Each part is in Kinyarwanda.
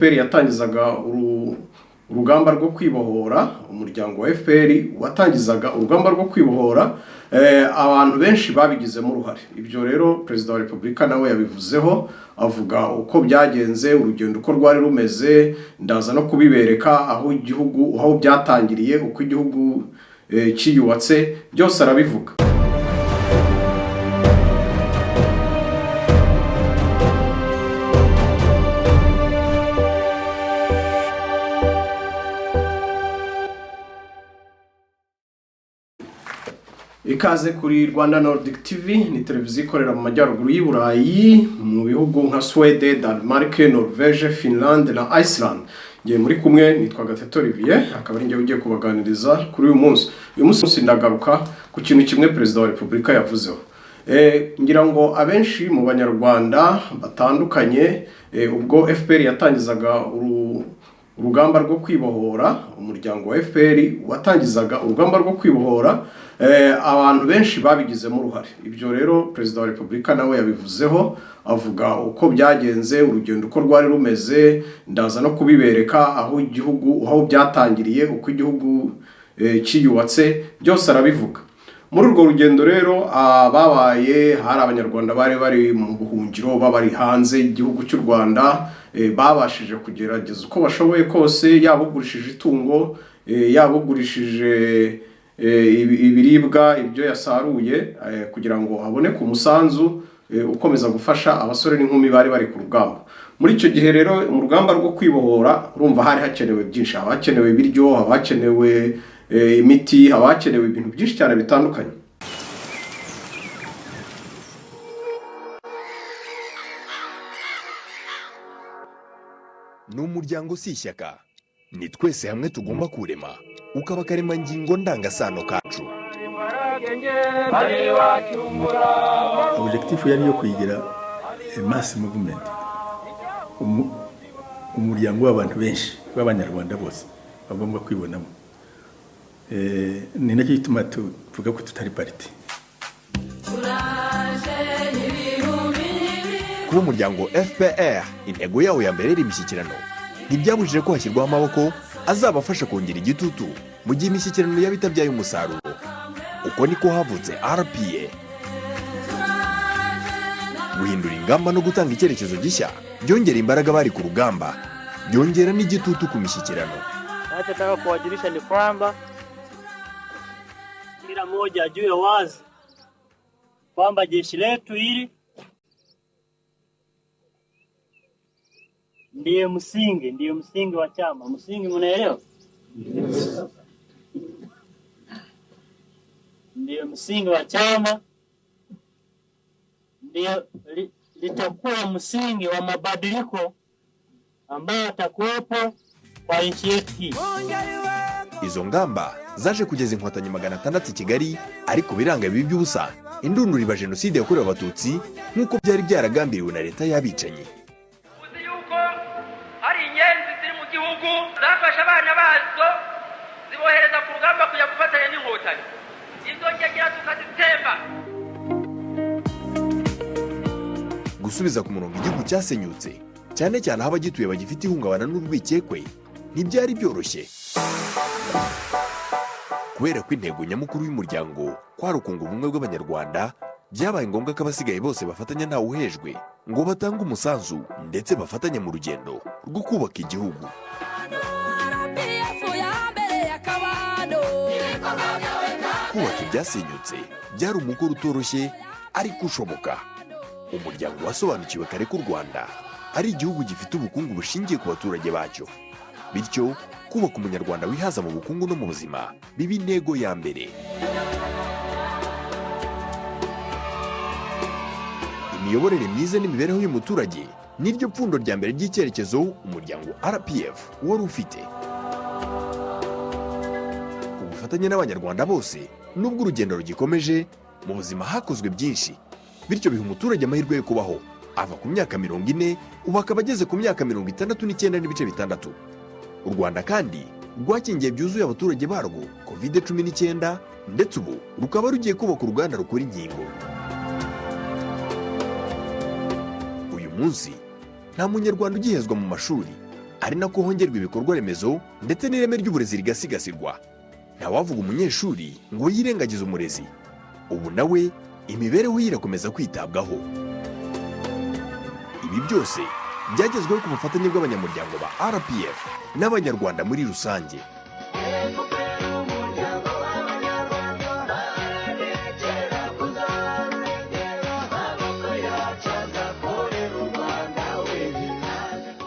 FPR yatangizaga urugamba rwo kwibohora, umuryango wa FPR watangizaga urugamba rwo kwibohora, abantu benshi babigizemo uruhare. Ibyo rero Perezida wa Repubulika nawe yabivuzeho, avuga uko byagenze, urugendo uko rwari rumeze, ndaza no kubibereka aho igihugu aho byatangiriye, uko igihugu cyiyubatse, byose arabivuga. Ikaze kuri Rwanda Nordic TV, ni televiziyo ikorera mu majyaruguru y'u Burayi, mu bihugu nka Sweden, Denmark, Norvège, Finland na Iceland. Ngiye muri kumwe nitwa Olivier, akaba ari njye ugiye kubaganiriza kuri uyu munsi. Uyu munsi ndagaruka ku kintu kimwe Perezida wa Repubulika yavuzeho. Ngira ngo abenshi mu banyarwanda batandukanye, ubwo FPR yatangizaga urugamba rwo kwibohora, umuryango wa FPR watangizaga urugamba rwo kwibohora, abantu benshi babigizemo uruhare. Ibyo rero Perezida wa Repubulika nawe yabivuzeho, avuga uko byagenze, urugendo uko rwari rumeze, ndaza no kubibereka aho igihugu aho byatangiriye, uko igihugu cyiyubatse, byose arabivuga. Muri urwo rugendo rero babaye hari abanyarwanda bari mu buhungiro, babari hanze igihugu cy'u Rwanda, babashije kugerageza uko bashoboye kose, yabugurishije itungo, yabugurishije ibiribwa, ibyo yasaruye, kugira ngo haboneke umusanzu ukomeza gufasha abasore n'inkumi bari ku rugamba. Muri icyo gihe rero mu rugamba rwo kwibohora, urumva hari hakenewe byinshi, hakenewe ibiryo, hakenewe imiti, hakenewe ibintu byinshi cyane bitandukanye. N'umuryango si ishyaka, ni twese hamwe tugomba kurema, ukaba karemangingo ndangasano kacu. Objectif yari yo kuyigira mass movement, umuryango w'abantu benshi b'abanyarwanda bose bagomba kwibonamo. Ni nacyo gituma tuvuga ko tutari party. Kuba umuryango FPR intego yawo ya mbere ari imishyikirano, ntibyabujije ko hashyirwaho amaboko azabafasha kongera igitutu mu gihe imishyikirano yabitabyaye umusaruro. Uko niko havutse RPA, guhindura ingamba no gutanga icyerekezo gishya byongera imbaraga bari ku rugamba, byongera n'igitutu ku mishyikirano. Nataka kuwajulisha ni kwamba kila mmoja ajue wazi kwamba jeshi letu hili ndiye msingi wa chama. Msingi mnaelewa? Ndiye msingi wa chama, ndiye litakuwa msingi wa mabadiliko ambayo atakuwepo kwa nchi yetu hii. Izo ngamba zaje kugeza inkotanyi 600 i Kigali, ariko biranga bibi by'ubusa indunduro iba jenoside yakorewe abatutsi nk'uko byari byaragambiriwe na leta y'abicanyi. Uzi yuko ari inyenzi ziri mu gihugu zafasha abana bazo zibohereza ku rugamba kujya gufatanya n'inkotanyi, izo ngegera tukazitemba. Gusubiza ku murongo igihugu cyasenyutse, cyane cyane aho abagituye bagifite ihungabana n'urwikekwe, ntibyari byoroshye. Kubera ko intego nyamukuru y'umuryango kwari ukunga ubumwe bw'abanyarwanda, byabaye ngombwa ko abasigaye bose bafatanya ntawe uhejwe ngo batange umusanzu ndetse bafatanye mu rugendo rwo kubaka igihugu. Kubaka ibyasenyutse byari umukoro utoroshye ariko ushoboka. Umuryango wasobanukiwe kare ko u Rwanda ari igihugu gifite ubukungu bushingiye ku baturage bacyo, bityo kubaka umunyarwanda wihaza mu bukungu no mu buzima biba intego ya mbere. Imiyoborere myiza n'imibereho y'umuturage niryo pfundo rya mbere ry'icyerekezo umuryango RPF wari ufite. Ubufatanye n'abanyarwanda bose, nubwo urugendo rugikomeje, mu buzima hakozwe byinshi, bityo biha umuturage amahirwe yo kubaho, ava ku myaka 40 ubu akaba ageze ku myaka 69.6. U Rwanda kandi rwakingiye byuzuye abaturage barwo COVID-19, ndetse ubu rukaba rugiye kubaka uruganda rukora inkingo. Uyu munsi nta munyarwanda ugihezwa mu mashuri, ari nako hongerwa ibikorwa remezo ndetse n'ireme ry'uburezi rigasigasirwa. Ntawavuga umunyeshuri ngo yirengagize umurezi. Ubu nawe imibereho ye irakomeza kwitabwaho. Ibi byose byagezweho ku bufatanye bw'abanyamuryango ba RPF n'abanyarwanda muri rusange.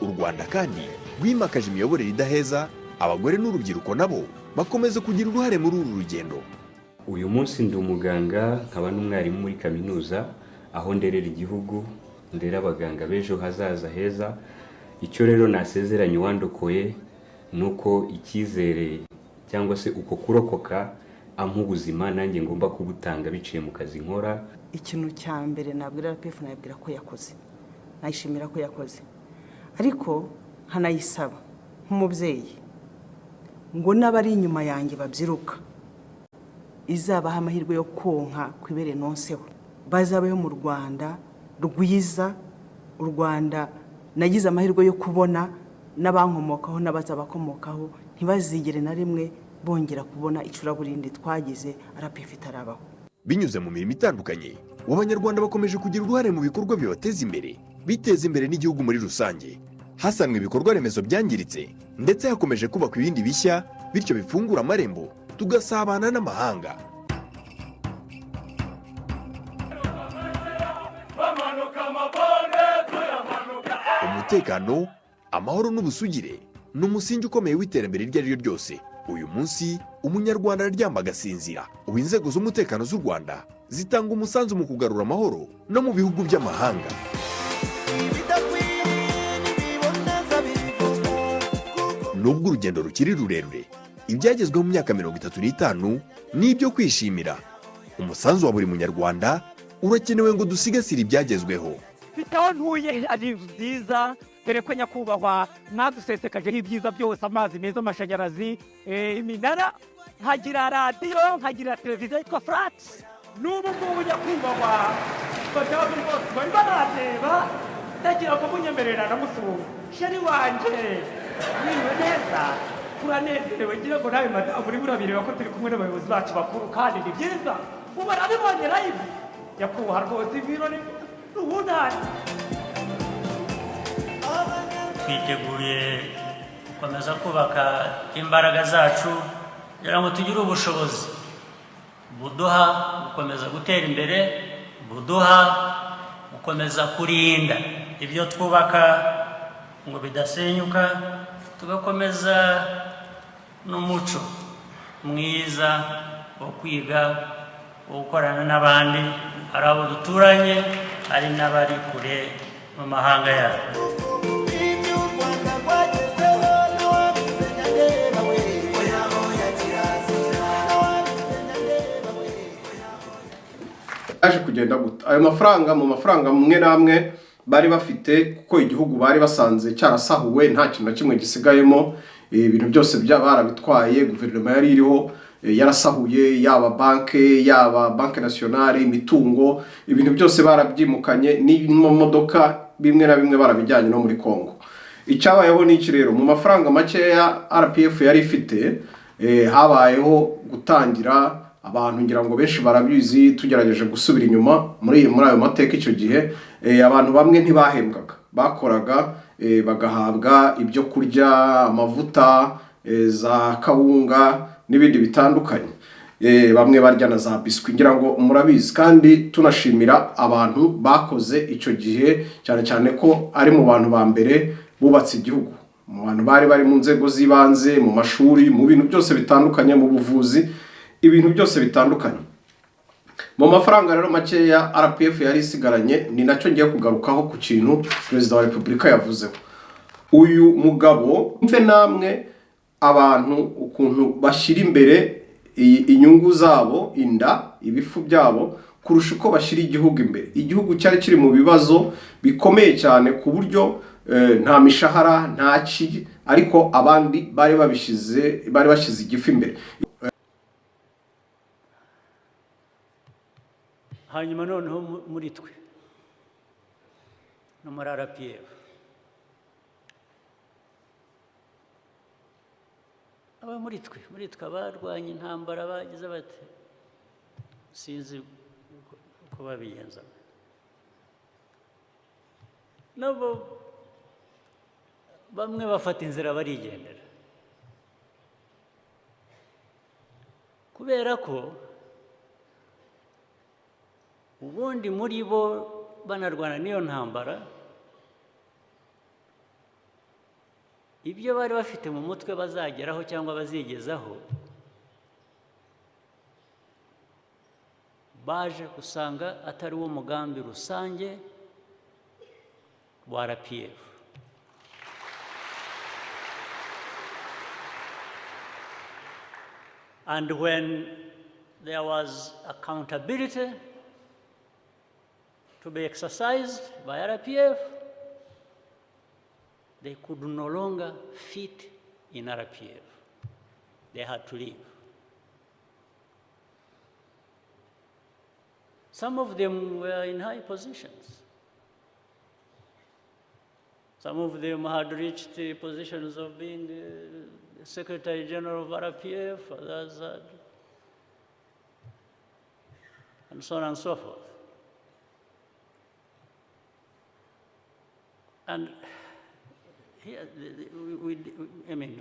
U Rwanda kandi rwimakaje imiyoborere idaheza, abagore n'urubyiruko nabo bakomeza kugira uruhare muri uru rugendo. Uyu munsi ndi umuganga, nkaba n'umwarimu muri kaminuza, aho nderera igihugu, ndera abaganga b'ejo hazaza heza. Icyo rero nasezeranye uwandokoye nuko icyizere cyangwa se uko kurokoka ampa ubuzima nanjye ngomba kubutanga biciye mu kazi nkora. Ikintu cya mbere nabwira RPF nabwira ko yakoze, nayishimira ko yakoze, ariko nkanayisaba nk'umubyeyi ngo n'abari inyuma yanjye babyiruka izabaha amahirwe yo konka kwibere nonseho, bazabayo mu Rwanda rwiza, u Rwanda nagize amahirwe yo kubona n'abankomokaho n'abazabakomokaho, ntibazigere na rimwe bongera kubona icuraburindi twagize RPF itarabaho. Binyuze mu mirimo itandukanye, abanyarwanda bakomeje kugira uruhare mu bikorwa bibateza imbere, biteza imbere n'igihugu muri rusange. Hasanwe ibikorwa remezo byangiritse ndetse hakomeje kubakwa ibindi bishya, bityo bifungura amarembo tugasabana n'amahanga. Umutekano, amahoro n'ubusugire ni umusingi ukomeye w'iterambere iryo ari ryo ryose. Uyu munsi umunyarwanda araryama agasinzira. Ubu inzego z'umutekano z'u Rwanda zitanga umusanzu mu kugarura amahoro no mu bihugu by'amahanga. Nubwo urugendo rukiri rurerure, ibyagezweho mu myaka 35 ni ibyo kwishimira. Umusanzu wa buri munyarwanda urakenewe ngo dusigasire ibyagezweho. Bitaho ntuye ari nziza, dore ko nyakubahwa mwadusesekajeho ibyiza byose, amazi meza, amashanyarazi, iminara, nkagira radiyo, nkagira televiziyo yitwa flat. N'ubu ngubu nyakubahwa bajyaga rwose bari barareba, ndagira ngo munyemerera namusura sheri wanje niwe neza, turanezerewe, ngira ngo nawe madamu uri burabireba ko turi kumwe n'abayobozi bacu bakuru, kandi ni byiza ubu barabibonye live. Nyakubahwa rwose ibirori n'ubunani. Twiteguye gukomeza kubaka imbaraga zacu kugira ngo tugire ubushobozi buduha gukomeza gutera imbere, buduha gukomeza kurinda ibyo twubaka ngo bidasenyuka, tugakomeza n'umuco mwiza wo kwiga, wo gukorana n'abandi, hari abo duturanye, hari n'abari kure mu mahanga yacu. Aje kugenda guta ayo mafaranga, mu mafaranga mwe namwe bari bafite, kuko igihugu bari basanze cyarasahuwe, nta kintu na kimwe gisigayemo, ibintu byose barabitwaye. Guverinoma yari iriho yarasahuye, yaba banke nationale, imitungo, ibintu byose barabyimukanye, n'imodoka bimwe na bimwe barabijyanye no muri Kongo. Icyabayeho ni iki rero? Mu mafaranga makeya RPF yari ifite, habayeho gutangira abantu, ngira ngo benshi barabizi, tugerageje gusubira inyuma muri ayo mateka. Icyo gihe abantu bamwe ntibahembwaga, bakoraga bagahabwa ibyo kurya, amavuta, za kawunga n'ibindi bitandukanye, bamwe barya na za biswi, ngira ngo murabizi. Kandi tunashimira abantu bakoze icyo gihe, cyane cyane ko ari mu bantu ba mbere bubatse igihugu, mu bantu bari mu nzego z'ibanze, mu mashuri, mu bintu byose bitandukanye, mu buvuzi, ibintu byose bitandukanye. Mu mafaranga rero makeya RPF yari isigaranye, ni nacyo ngiye kugarukaho ku kintu Perezida wa Repubulika yavuzeho. Uyu mugabo, mve namwe abantu ukuntu bashyira imbere inyungu zabo, inda, ibifu byabo, kurusha uko bashyira igihugu imbere. Igihugu cyari kiri mu bibazo bikomeye cyane, ku buryo nta mishahara, nta ki, ariko abandi bari bashyize igifu imbere. Hanyuma noneho muri twe no muri RPF aba muri twe abarwanya intambara bagize bate sinzi uko babigenza nabo bamwe bafata inzira barigendera kubera ko ubundi muri bo banarwana n'iyo ntambara ibyo bari bafite mu mutwe bazageraho cyangwa bazigezaho baje gusanga atari wo mugambi rusange wa RPF. And when there was accountability to be exercised by RPF, they could no longer fit in RPF. They had to leave. Some of them were in high positions. Some of them had reached the positions of being the Secretary General of RPF, others had, and so on and so forth. And here,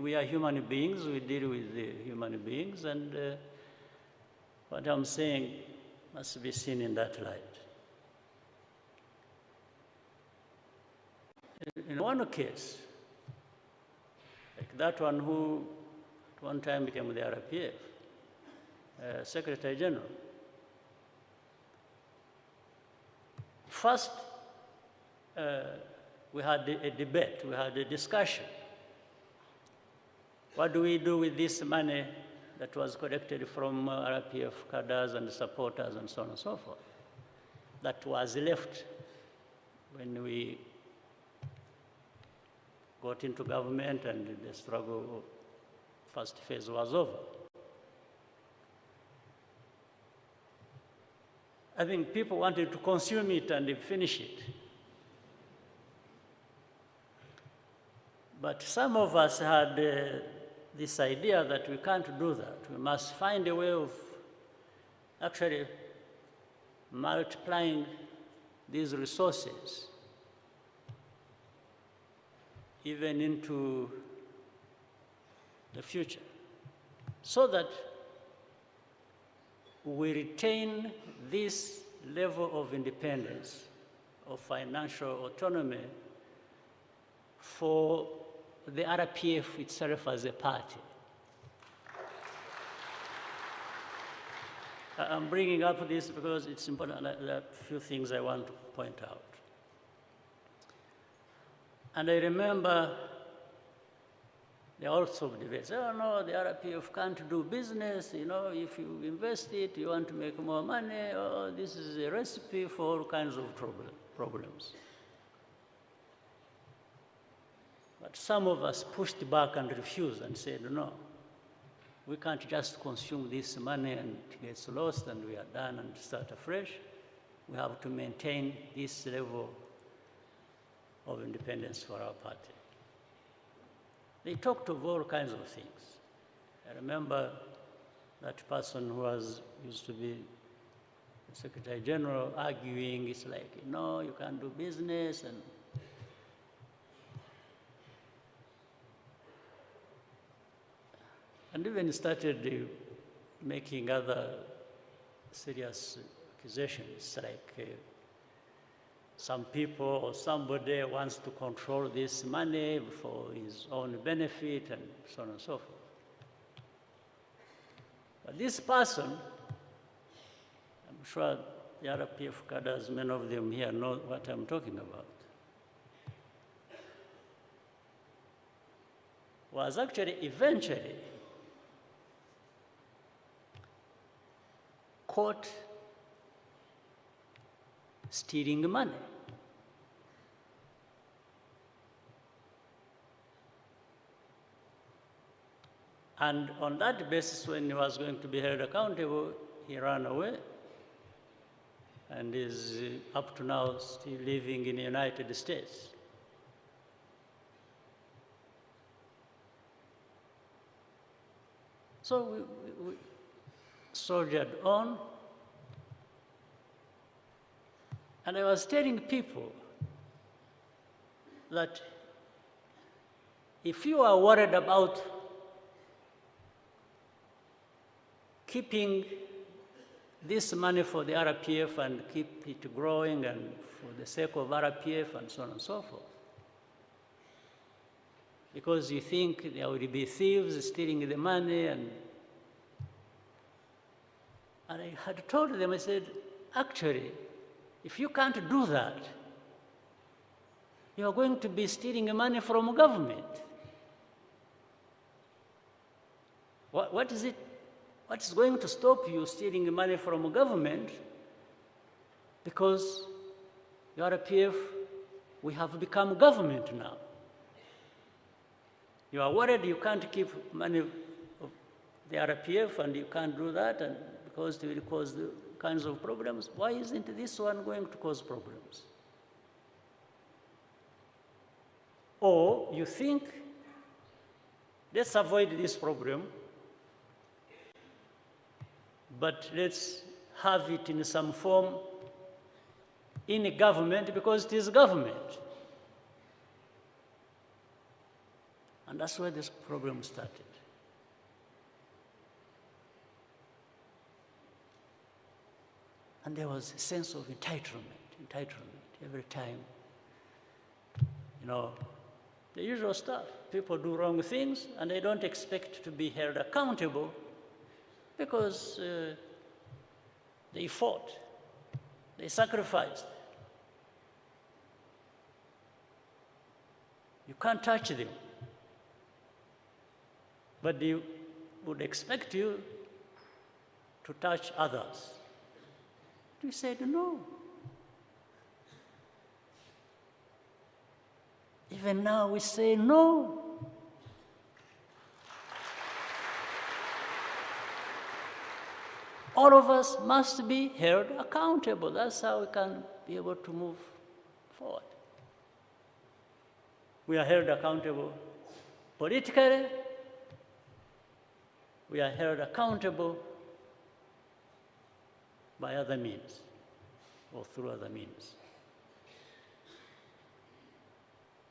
we are human beings, we deal with the human beings, and what I'm saying must be seen in that light. In one case, like that one who at one time became the RPF, Secretary General, first we had a debate, we had a discussion. What do we do with this money that was collected from RPF cadres and supporters and so on and so forth, that was left when we got into government and the struggle, first phase was over. I think people wanted to consume it and finish it. But some of us had this idea that we can't do that. We must find a way of actually multiplying these resources even into the future, so that we retain this level of independence, of financial autonomy for the RPF itself as a party. I'm bringing up this because it's important. There are a few things I want to point out. And I remember there are also debates. Oh no, the RPF can't do business. You know, if you invest it, you want to make more money. Oh, this is a recipe for all kinds of problems. But some of us pushed back and refused and said, no, we can't just consume this money and it gets lost and we are done and start afresh. We have to maintain this level of independence for our party. They talked of all kinds of things. I remember that person who used to be the Secretary General arguing, it's like, no, you can't do business, and even started making other serious accusations, like some people or somebody wants to control this money for his own benefit and so on and so forth. But this person, I'm sure the RPF cadres, many of them here know what I'm talking about, was actually eventually caught stealing money. And on that basis, when he was going to be held accountable, he ran away and is up to now still living in the United States. So we soldiered on. And I was telling people that if you are worried about keeping this money for the RPF and keep it growing and for the sake of RPF and so on and so forth, because you think there will be thieves stealing the money, and I had told them, I said, actually, if you can't do that, you are going to be stealing money from government. What is it? What is going to stop you stealing money from government? Because the RPF, we have become government now. You are worried you can't keep money of the RPF and you can't do that, and because it will cause the kinds of problems. Why isn't this one going to cause problems? Or you think, let's avoid this problem, but let's have it in some form in a government because it is government. And that's where this problem started. And there was a sense of entitlement every time. You know, the usual stuff. People do wrong things and they don't expect to be held accountable because they fought, they sacrificed. You can't touch them. But they would expect you to touch others. We said no. Even now we say no. All of us must be held accountable. That's how we can be able to move forward. We are held accountable politically. We are held accountable by other means or through other means.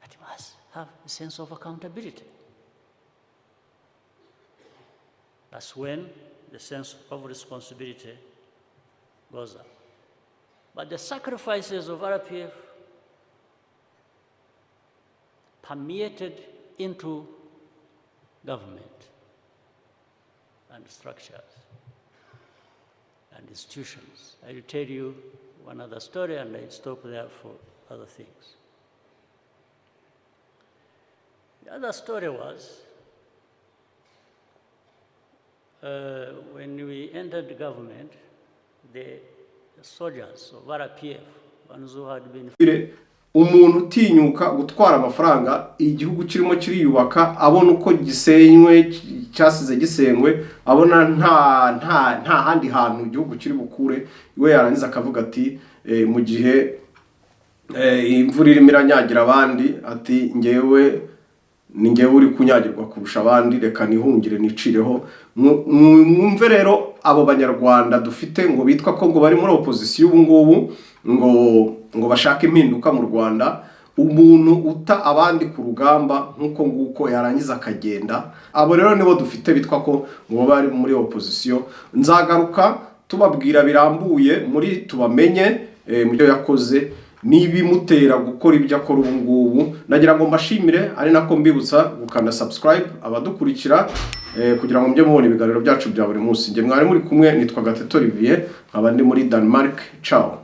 But you must have a sense of accountability. That's when the sense of responsibility goes up. But the sacrifices of RPF permeated into government and structures and institutions. I will tell you one other story and I stop there for other things. The other story was when we entered the government, the soldiers of RPF, ones who had been... umuntu utinyuka gutwara amafaranga igihugu kirimo kiriyubaka abona uko gisenywe cyasize gisengwe abona nta handi hantu igihugu kiri bukure iwe yarangiza akavuga ati mu gihe imvura irimo iranyagira abandi ati ngewe uri kunyagirwa kurusha abandi reka nihungire nicireho. Mwumve rero abo banyarwanda dufite ngo bitwa ko ngo bari muri opposition ubu ngubu ngo bashaka impinduka mu Rwanda, umuntu uta abandi ku rugamba nkuko nguko yarangiza akagenda. Abo rero nibo dufite bitwa ko ngo bari muri opposition. Nzagaruka tubabwira birambuye muri tubamenye mu byo yakoze nibimutera gukora ibyo akora ubu ngubu. Nagira ngo mbashimire ari nako mbibutsa gukanda subscribe abadukurikira kugira ngo mujye mubona ibiganiro byacu bya buri munsi. Nge mwari muri kumwe nitwa Gatete Olivier, abandi muri Denmark. Ciao.